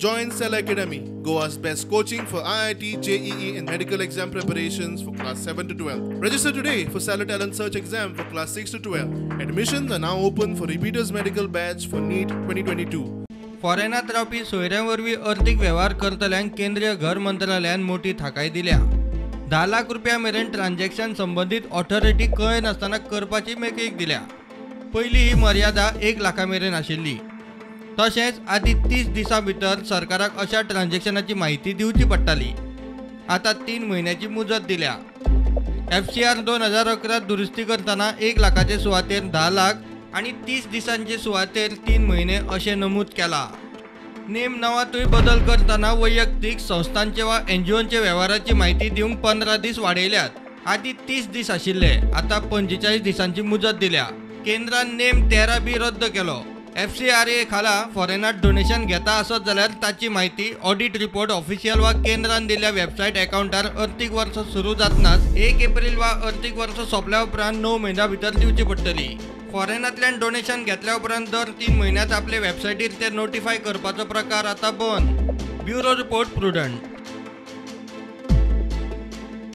Join Cell Academy, Goa's best coaching for IIT, JEE and medical exam preparations for class 7 to 12. Register today for Cell Talent Search exam for class 6 to 12. Admissions are now open for repeaters medical batch for NEET 2022. फॉरेनात रावपी सोयऱ्यांवरवीं अर्थीक वेव्हार करतल्यांक केंद्रीय घर मंत्रालयान मोठी थाकाय दिल्या। 10 लाख रुपया मेरेन ट्रान्झॅक्शन संबंधित ऑथॉरिटी कळय नासतना करपाची मेकळीक दिल्या। पयली ही मर्यादा 1 लाखा मेरेन आशिल्ली। तशेंच आदी 30 दिसां भितर सरकाराक अशा ट्रान्झॅक्शनाची माहिती दिवची पडटाली। आता 3 म्हयन्याची मुजत दिल्या। FCR 2011 दुरुस्ती करतना 1 लाखाचे सुवातेर 10 लाख आणि 30 दिसांचे सुवातेर 3 महिने अशें नमूद केला। नेम नावातूय बदल करतना वैयक्तीक संस्थांचे वा NGOचे व्यवहाराची माहिती दिवंक 15 दीस वाडयल्यात। आदी 30 दीस आशिल्ले, आता 45 दिसांची मुजत दिल्या। केंद्रान नेम 13B रद्द केलो। FCRA खाला फॉरेनात डोनेशन घेता आसत जाल्यार ताची माहिती ऑडिट रिपोर्ट ऑफिशियल वा केंद्रान दिल्ल्या वेबसायट अकाउंटार अर्थीक वर्स सुरू जातनाच 1 एप्रिल वा अर्थीक वर्स सोंपल्या उपरांत 9 म्हयन्या भितर दिवची पडटली। फॉरेनांतल्यान डोनेशन घेतल्या उपरांत दर 3 म्हयन्यात आपले वेबसायटीर ते नोटिफाय करपाचो प्रकार आता बंद। Bureau report prudent.